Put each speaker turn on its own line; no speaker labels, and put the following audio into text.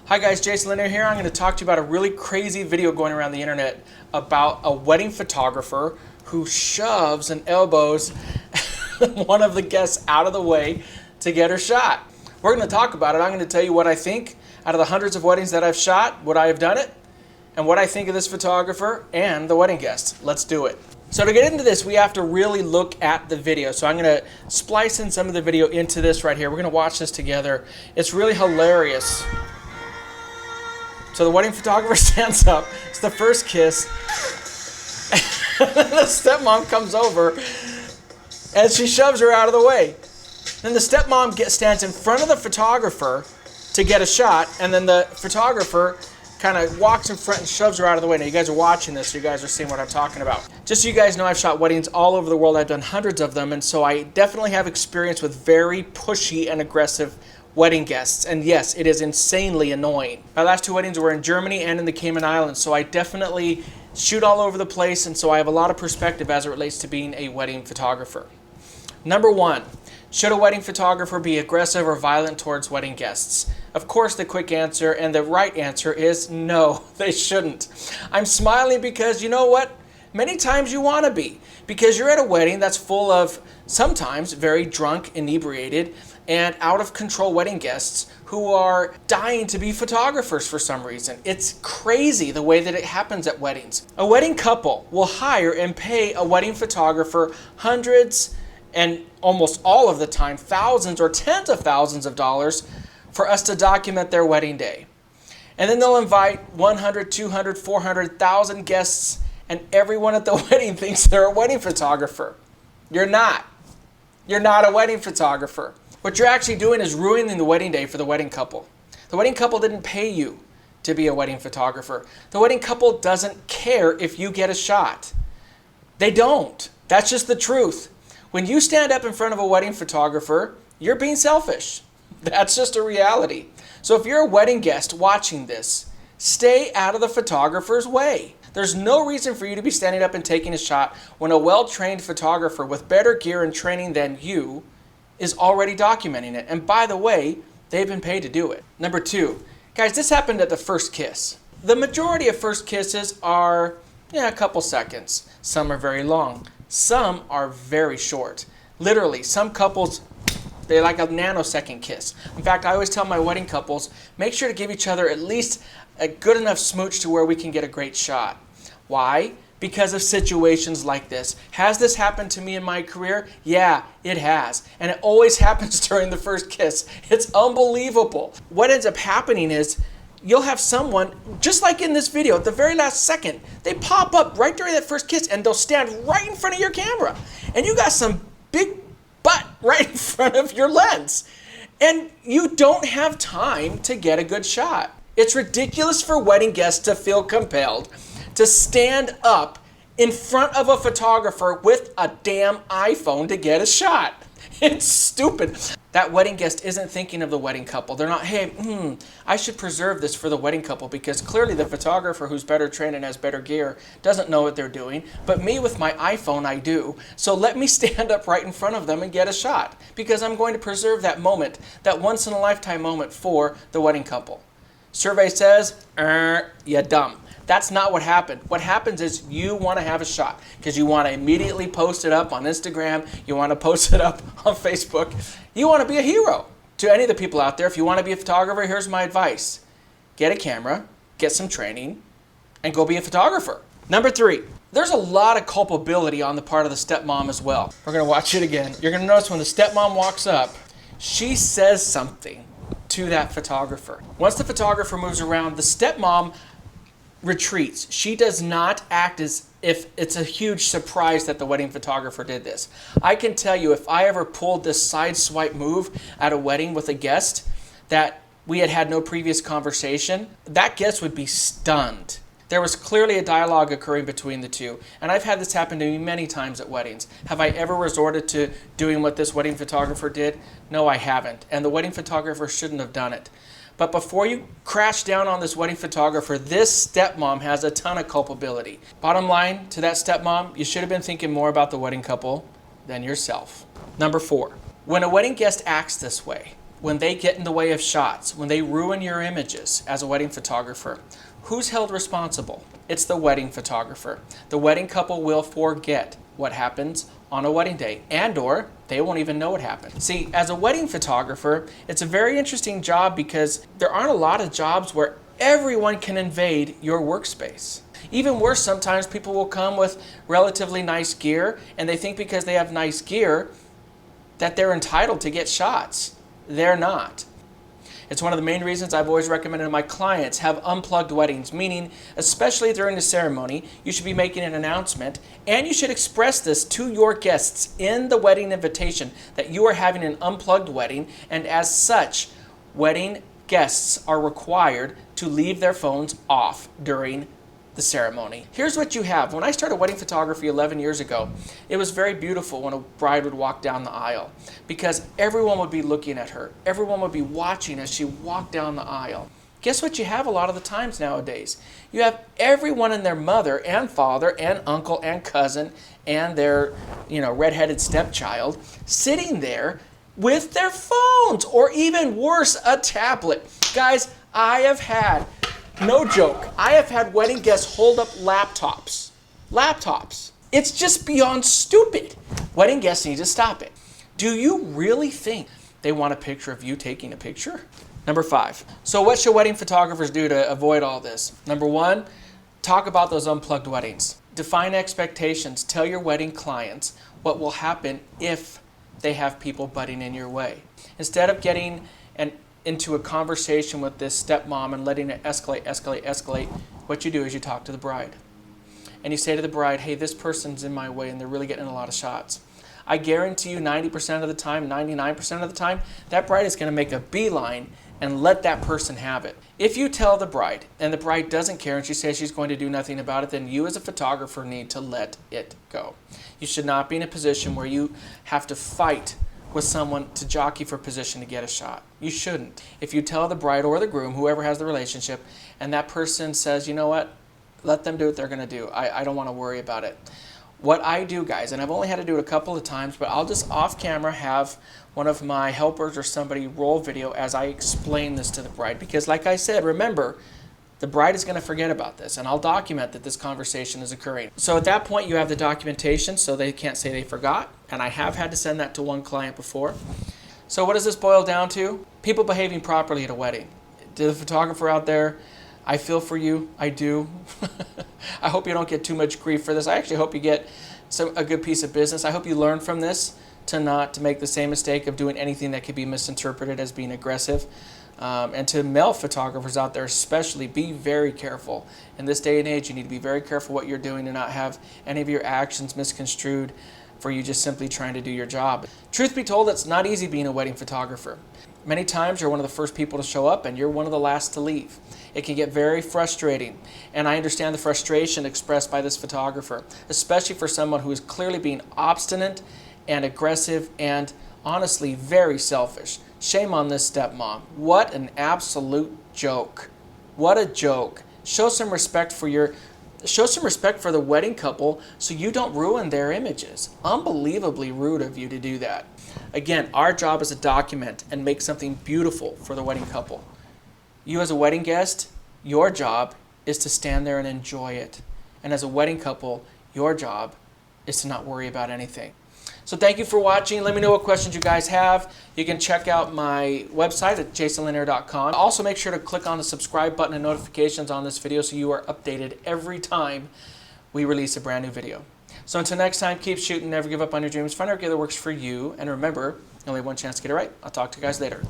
Hi guys, Jason Lanier here. I'm going to talk to you about a really crazy video going around the internet about a wedding photographer who shoves and elbows one of the guests out of the way to get her shot. We're going to talk about it. I'm going to tell you what I think out of the hundreds of weddings that I've shot, would I have done it, and what I think of this photographer and the wedding guest. Let's do it. So to get into this, we have to really look at the video. So I'm going to splice in some of the video into this right here. We're going to watch this together. It's really hilarious. So the wedding photographer stands up. It's the first kiss. The stepmom comes over and she shoves her out of the way. Then the stepmom stands in front of the photographer to get a shot, and then the photographer kind of walks in front and shoves her out of the way. Now you guys are watching this, so you guys are seeing what I'm talking about. Just so you guys know, I've shot weddings all over the world. I've done hundreds of them, and so I definitely have experience with very pushy and aggressive wedding guests. And yes, it is insanely annoying. My last two weddings were in Germany and in the Cayman Islands, so I definitely shoot all over the place, and so I have a lot of perspective as it relates to being a wedding photographer. Number one, should a wedding photographer be aggressive or violent towards wedding guests? Of course, the quick answer and the right answer is no, they shouldn't. I'm smiling because you know what? Many times you want to be, because you're at a wedding that's full of sometimes very drunk, inebriated, and out of control wedding guests who are dying to be photographers for some reason. It's crazy the way that it happens at weddings. A wedding couple will hire and pay a wedding photographer hundreds and almost all of the time thousands or tens of thousands of dollars for us to document their wedding day. And then they'll invite 100, 200, 400,000 guests, and everyone at the wedding thinks they're a wedding photographer. You're not. You're not a wedding photographer. What you're actually doing is ruining the wedding day for the wedding couple. The wedding couple didn't pay you to be a wedding photographer. The wedding couple doesn't care if you get a shot. They don't. That's just the truth. When you stand up in front of a wedding photographer, you're being selfish. That's just a reality. So if you're a wedding guest watching this, stay out of the photographer's way. There's no reason for you to be standing up and taking a shot when a well-trained photographer with better gear and training than you is already documenting it. And by the way, they've been paid to do it. Number two, guys, this happened at the first kiss. The majority of first kisses are a couple seconds. Some are very long. Some are very short. Literally, some couples, they like a nanosecond kiss. In fact, I always tell my wedding couples, make sure to give each other at least a good enough smooch to where we can get a great shot. Why? Because of situations like this. Has this happened to me in my career? Yeah, it has. And it always happens during the first kiss. It's unbelievable. What ends up happening is you'll have someone, just like in this video, at the very last second, they pop up right during that first kiss and they'll stand right in front of your camera. And you got some big butt right in front of your lens. And you don't have time to get a good shot. It's ridiculous for wedding guests to feel compelled to stand up in front of a photographer with a damn iPhone to get a shot. It's stupid. That wedding guest isn't thinking of the wedding couple. They're not, hey, I should preserve this for the wedding couple because clearly the photographer who's better trained and has better gear doesn't know what they're doing. But me with my iPhone, I do. So let me stand up right in front of them and get a shot because I'm going to preserve that moment, that once in a lifetime moment for the wedding couple. Survey says, you're dumb. That's not what happened. What happens is you want to have a shot because you want to immediately post it up on Instagram. You want to post it up on Facebook. You want to be a hero to any of the people out there. If you want to be a photographer, here's my advice. Get a camera, get some training, and go be a photographer. Number three, there's a lot of culpability on the part of the stepmom as well. We're going to watch it again. You're going to notice when the stepmom walks up, she says something to that photographer. Once the photographer moves around, the stepmom retreats. She does not act as if it's a huge surprise that the wedding photographer did this. I can tell you, if I ever pulled this side swipe move at a wedding with a guest that we had no previous conversation, that guest would be stunned. There was clearly a dialogue occurring between the two, and I've had this happen to me many times at weddings. Have I ever resorted to doing what this wedding photographer did? No, I haven't, and the wedding photographer shouldn't have done it. But before you crash down on this wedding photographer, this stepmom has a ton of culpability. Bottom line to that stepmom, you should have been thinking more about the wedding couple than yourself. Number four, when a wedding guest acts this way, when they get in the way of shots, when they ruin your images as a wedding photographer, who's held responsible? It's the wedding photographer. The wedding couple will forget what happens on a wedding day, and/or they won't even know what happened. See, as a wedding photographer, it's a very interesting job because there aren't a lot of jobs where everyone can invade your workspace. Even worse, sometimes people will come with relatively nice gear, and they think because they have nice gear that they're entitled to get shots. They're not. It's one of the main reasons I've always recommended to my clients have unplugged weddings, meaning especially during the ceremony, you should be making an announcement and you should express this to your guests in the wedding invitation that you are having an unplugged wedding, and as such, wedding guests are required to leave their phones off during the ceremony. Here's what you have. When I started wedding photography 11 years ago, it was very beautiful when a bride would walk down the aisle because everyone would be looking at her. Everyone would be watching as she walked down the aisle. Guess what you have a lot of the times nowadays? You have everyone and their mother and father and uncle and cousin and their, redheaded stepchild sitting there with their phones, or even worse, a tablet. Guys, I have had, no joke, I have had wedding guests hold up laptops. Laptops. It's just beyond stupid. Wedding guests need to stop it. Do you really think they want a picture of you taking a picture? Number 5. So what should wedding photographers do to avoid all this? Number 1, talk about those unplugged weddings. Define expectations. Tell your wedding clients what will happen if they have people butting in your way. Instead of getting into a conversation with this stepmom and letting it escalate, what you do is you talk to the bride. And you say to the bride, hey, this person's in my way and they're really getting a lot of shots. I guarantee you 90% of the time, 99% of the time, that bride is going to make a beeline and let that person have it. If you tell the bride and the bride doesn't care and she says she's going to do nothing about it, then you as a photographer need to let it go. You should not be in a position where you have to fight with someone to jockey for position to get a shot. You shouldn't. If you tell the bride or the groom, whoever has the relationship, and that person says, you know what, let them do what they're going to do. I don't want to worry about it. What I do, guys, and I've only had to do it a couple of times, but I'll just off camera have one of my helpers or somebody roll video as I explain this to the bride. Because like I said, remember, the bride is going to forget about this, and I'll document that this conversation is occurring. So at that point, you have the documentation, so they can't say they forgot, and I have had to send that to one client before. So what does this boil down to? People behaving properly at a wedding. To the photographer out there, I feel for you. I do. I hope you don't get too much grief for this. I actually hope you get a good piece of business. I hope you learn from this to not to make the same mistake of doing anything that could be misinterpreted as being aggressive. And to male photographers out there especially, be very careful. In this day and age, you need to be very careful what you're doing to not have any of your actions misconstrued for you just simply trying to do your job. Truth be told, it's not easy being a wedding photographer. Many times you're one of the first people to show up and you're one of the last to leave. It can get very frustrating, and I understand the frustration expressed by this photographer, especially for someone who is clearly being obstinate and aggressive and honestly very selfish. Shame on this stepmom. What an absolute joke. What a joke. Show some respect for the wedding couple so you don't ruin their images. Unbelievably rude of you to do that. Again, our job is to document and make something beautiful for the wedding couple. You as a wedding guest, your job is to stand there and enjoy it. And as a wedding couple, your job is to not worry about anything. So thank you for watching. Let me know what questions you guys have. You can check out my website at jasonlanier.com. Also make sure to click on the subscribe button and notifications on this video so you are updated every time we release a brand new video. So until next time, keep shooting, never give up on your dreams, find out what works for you, and remember, you only have one chance to get it right. I'll talk to you guys later.